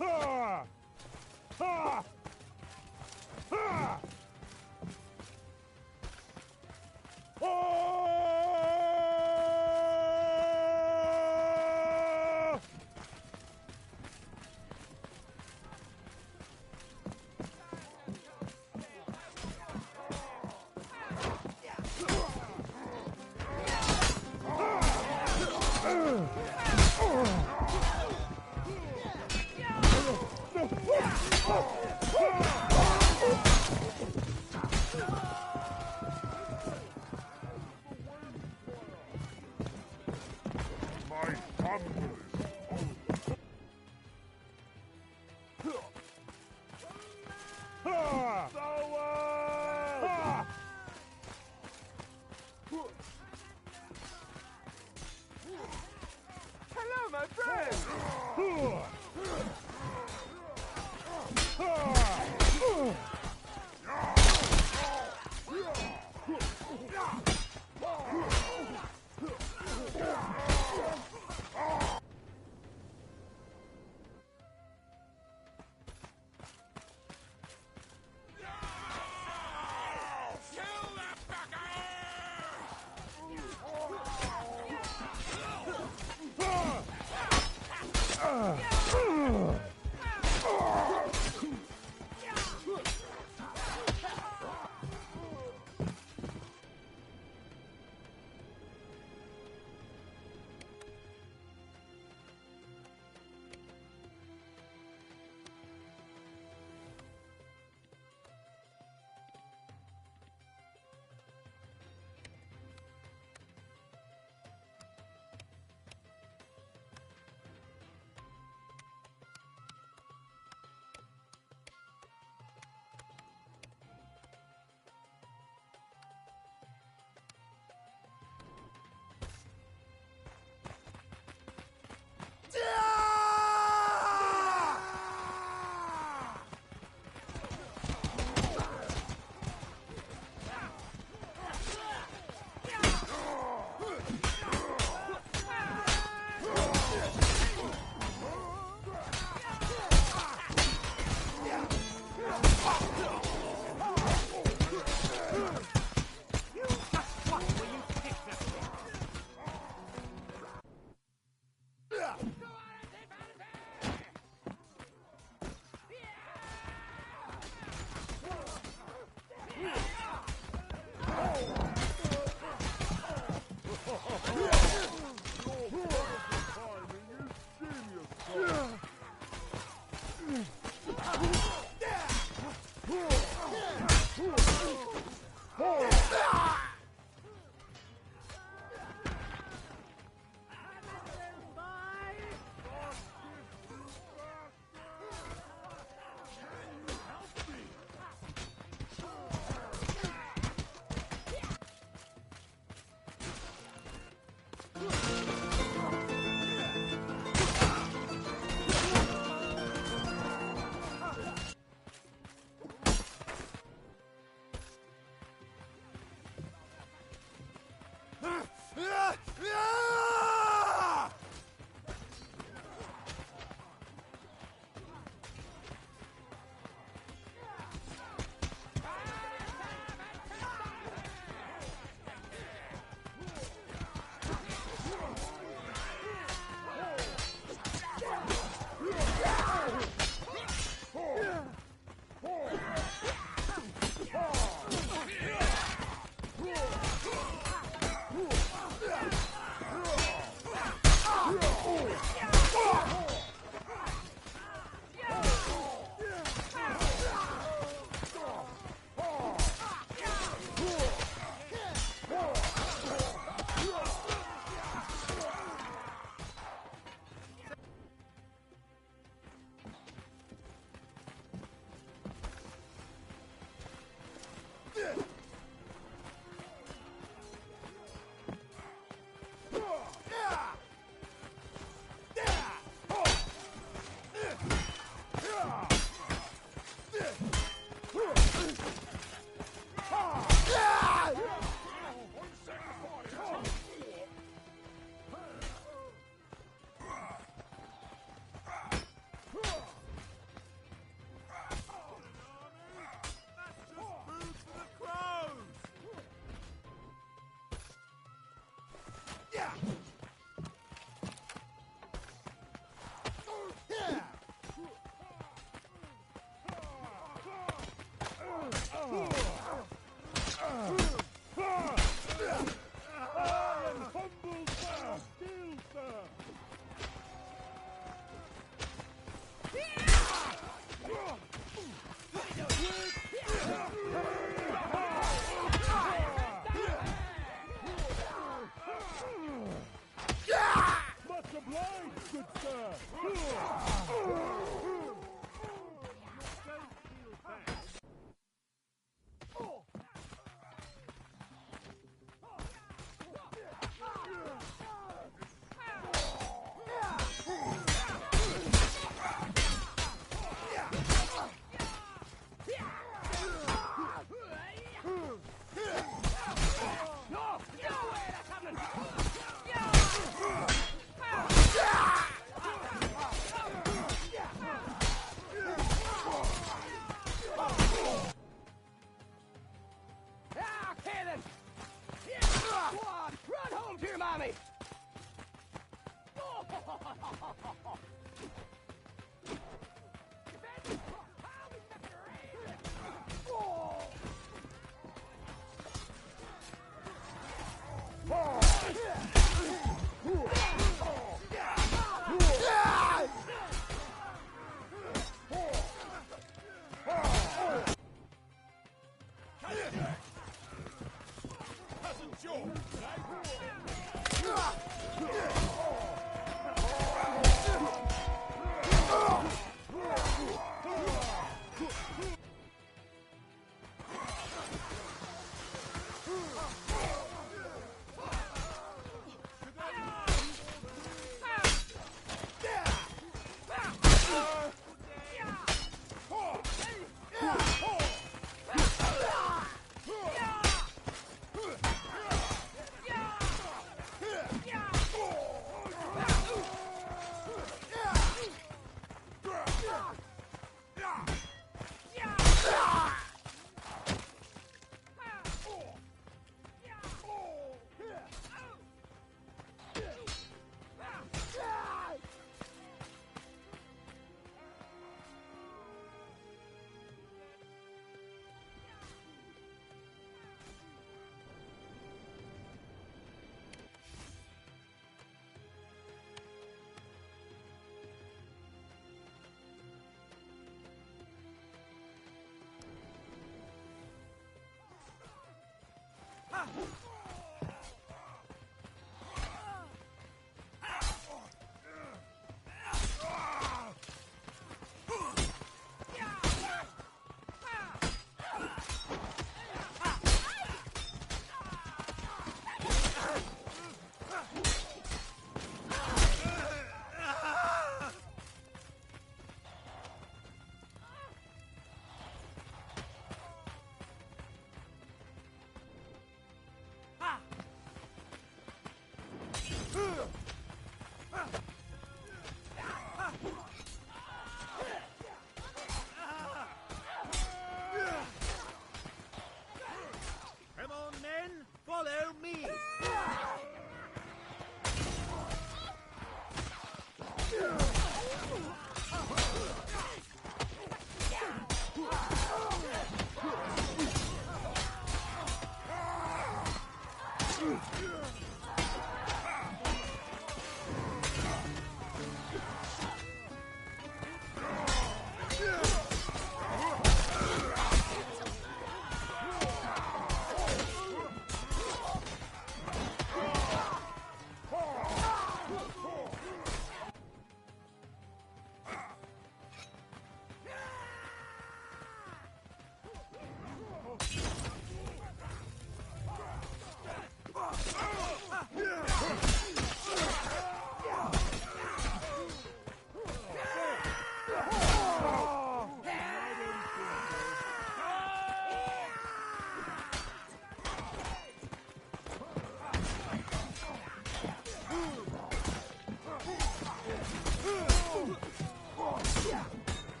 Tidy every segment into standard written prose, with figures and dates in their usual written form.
Hello, my friend!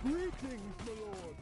Greetings, my lord.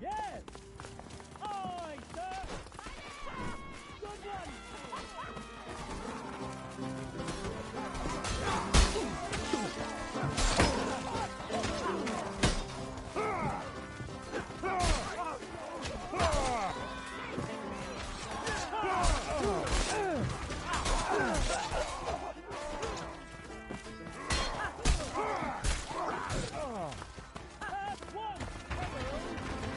Yes! Aye, sir! Good one! That's one!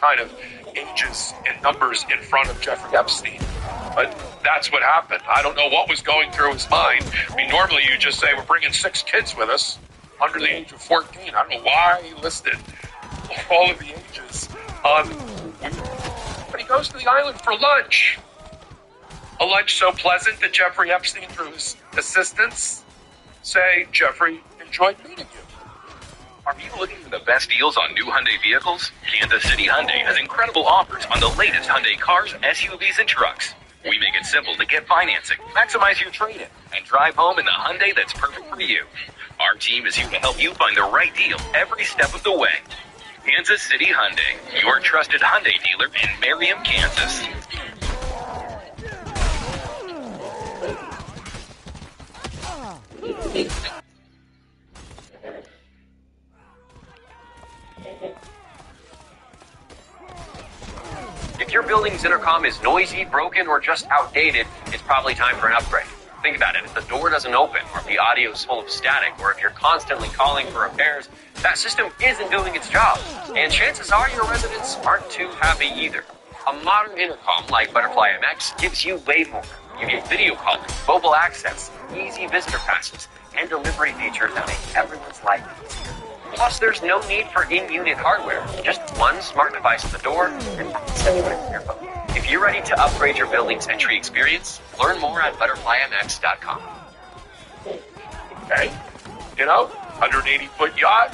kind of ages and numbers in front of Jeffrey Epstein. But that's what happened. I don't know what was going through his mind. I mean, normally you just say, we're bringing 6 kids with us under the age of 14. I don't know why he listed all of the ages. But he goes to the island for lunch. A lunch so pleasant that Jeffrey Epstein, through his assistants, say, Jeffrey, enjoyed meeting you. Are you looking for the best deals on new Hyundai vehicles? Kansas City Hyundai has incredible offers on the latest Hyundai cars, SUVs, and trucks. We make it simple to get financing, maximize your trade-in, and drive home in the Hyundai that's perfect for you. Our team is here to help you find the right deal every step of the way. Kansas City Hyundai, your trusted Hyundai dealer in Merriam, Kansas. If your building's intercom is noisy, broken, or just outdated, it's probably time for an upgrade. Think about it. If the door doesn't open, or if the audio is full of static, or if you're constantly calling for repairs, that system isn't doing its job. And chances are your residents aren't too happy either. A modern intercom like Butterfly MX gives you way more. You get video calling, mobile access, easy visitor passes, and delivery features that make everyone's life easier. Plus, there's no need for in-unit hardware. Just one smart device at the door and anywhere in your phone. If you're ready to upgrade your building's entry experience, learn more at butterflymx.com. Okay. 180-foot yacht.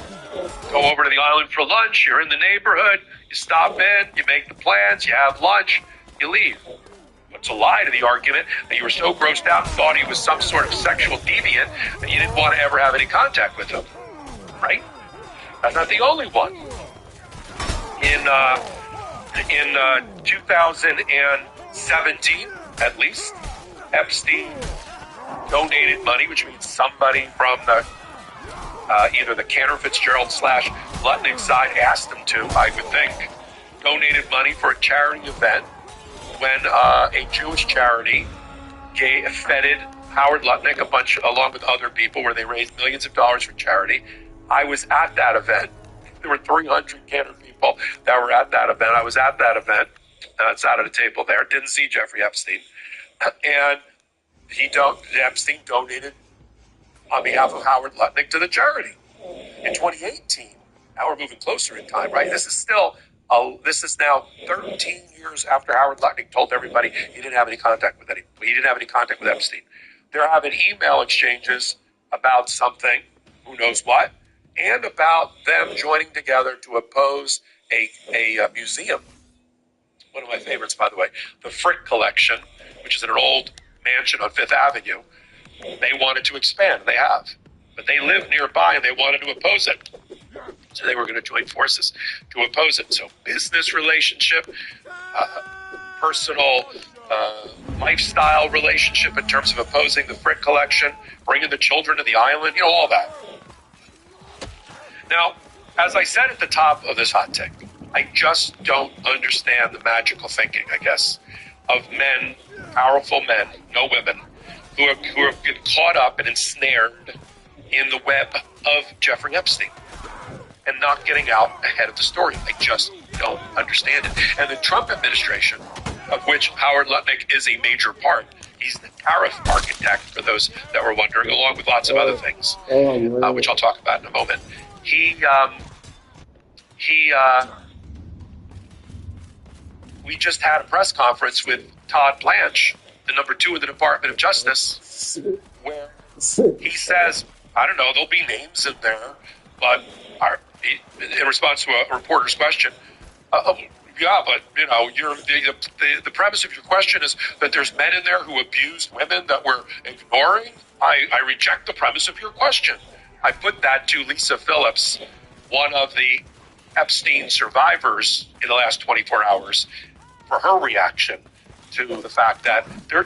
Go over to the island for lunch. You're in the neighborhood. You stop in. You make the plans. You have lunch. You leave. It's a lie to the argument that you were so grossed out and thought he was some sort of sexual deviant that you didn't want to ever have any contact with him. Right? That's not the only one. In 2017, at least, Epstein donated money, which means somebody from the either the Cantor Fitzgerald / Lutnick side asked him to, I would think, donated money for a charity event when a Jewish charity feted Howard Lutnick along with other people, where they raised millions of dollars for charity. I was at that event. There were 300 Cantor people that were at that event. I was at that event. Sat at a table there. Didn't see Jeffrey Epstein. And Epstein donated on behalf of Howard Lutnick to the charity. In 2018, now we're moving closer in time, right? This is now 13 years after Howard Lutnick told everybody he didn't have any contact with Epstein. They're having email exchanges about something, who knows what, and about them joining together to oppose a museum. One of my favorites, by the way, the Frick Collection, which is in an old mansion on Fifth Avenue. They wanted to expand. They have. But they live nearby and they wanted to oppose it. So they were going to join forces to oppose it. So business relationship, personal lifestyle relationship in terms of opposing the Frick Collection, bringing the children to the island, all that. Now, as I said at the top of this hot take, I just don't understand the magical thinking, I guess, of men, powerful men, no women, who have been caught up and ensnared in the web of Jeffrey Epstein and not getting out ahead of the story. I just don't understand it. And the Trump administration, of which Howard Lutnick is a major part, he's the tariff architect, for those that were wondering, along with lots of other things, which I'll talk about in a moment. We just had a press conference with Todd Blanche, the number 2 in the Department of Justice, where he says, I don't know, there'll be names in there, but in response to a reporter's question, yeah, but the premise of your question is that there's men in there who abused women that we're ignoring. I reject the premise of your question. I put that to Lisa Phillips, one of the Epstein survivors in the last 24 hours, for her reaction to the fact that the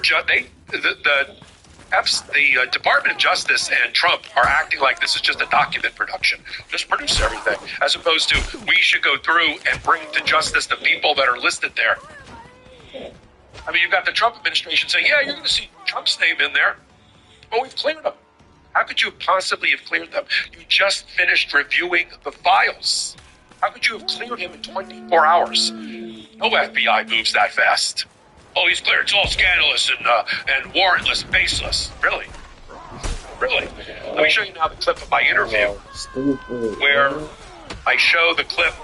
Department of Justice and Trump are acting like this is just a document production. Just produce everything, as opposed to we should go through and bring to justice the people that are listed there. I mean, you've got the Trump administration saying, yeah, you're going to see Trump's name in there. Well, we've cleared them. How could you possibly have cleared them? You just finished reviewing the files. How could you have cleared him in 24 hours? No FBI moves that fast. Oh, he's cleared. It's all scandalous and warrantless, baseless. Really? Really? Let me show you now the clip of my interview where I show the clip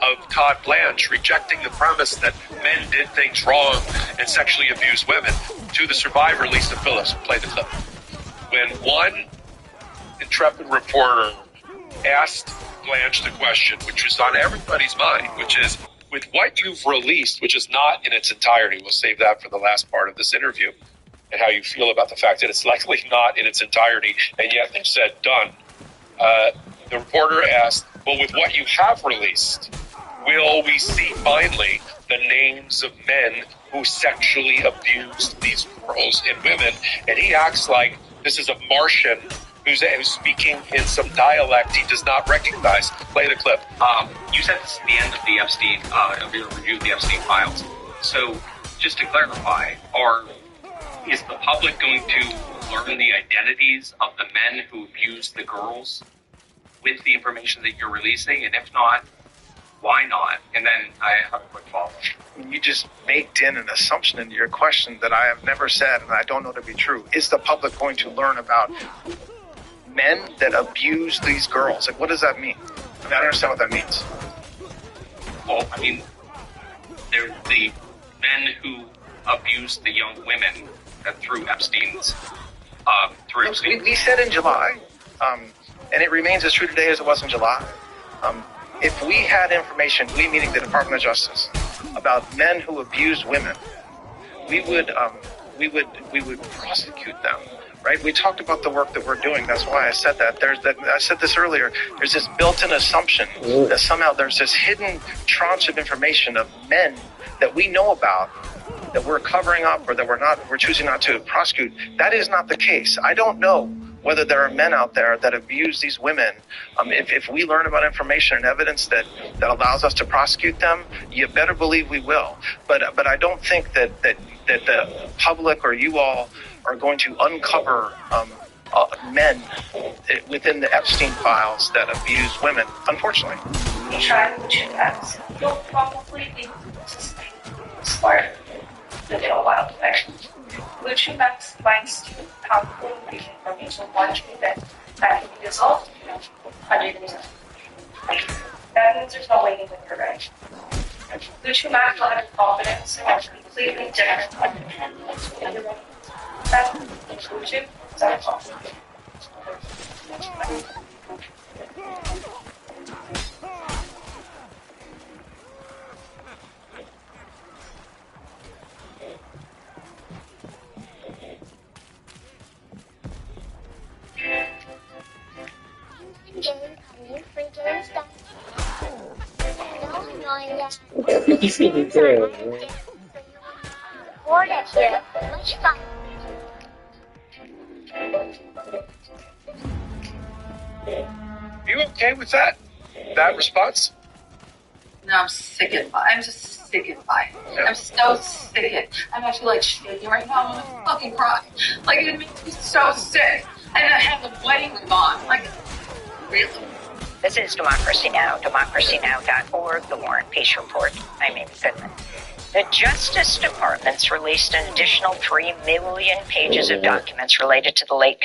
of Todd Blanche rejecting the premise that men did things wrong and sexually abused women to the survivor, Lisa Phillips. Play the clip. When one intrepid reporter asked Blanche the question, which was on everybody's mind, which is, with what you've released, which is not in its entirety, we'll save that for the last part of this interview, and how you feel about the fact that it's likely not in its entirety, and yet they said done. The reporter asked, well, with what you have released, will we see finally the names of men who sexually abused these girls and women? And he acts like this is a Martian who's speaking in some dialect he does not recognize. Play the clip. You said this at the end of the Epstein, of your review of the Epstein files. So, just to clarify, is the public going to learn the identities of the men who abused the girls with the information that you're releasing? And if not, why not? And then I have a quick follow-up. You just baked in an assumption into your question that I have never said and I don't know to be true. Is the public going to learn about men that abuse these girls? Like, what does that mean? I don't understand what that means. Well, I mean, they're the men who abused the young women through Epstein's, We said in July, and it remains as true today as it was in July. If we had information, we meaning the Department of Justice, about men who abused women, we would prosecute them. Right? We talked about the work that we're doing. That's why I said that. I said this earlier. There's this built-in assumption that somehow there's this hidden tranche of information of men that we know about that we're covering up or that we're choosing not to prosecute. That is not the case. I don't know whether there are men out there that abuse these women. If we learn about information and evidence that allows us to prosecute them, you better believe we will. But I don't think that the public or you all are going to uncover men within the Epstein files that abuse women, unfortunately. You try to do that, you'll probably be smart with a wild effect. Which impacts minds to probably make information one treatment that can be resolved under the that means there's no waiting with your right. Which impacts will have confidence and completely different that inclusion is our fault. Are you okay with that response? No, I'm sickened by it. I'm just sickened by it. Yeah. I'm so sickened. I'm actually like shaking right now. I'm gonna fucking cry. Like, it makes me so sick. And I have the wedding ring on. Like, really? This is Democracy Now!, democracynow.org, The War and Peace Report. I'm Amy Goodman. The Justice Department's released an additional 3 million pages of documents related to the late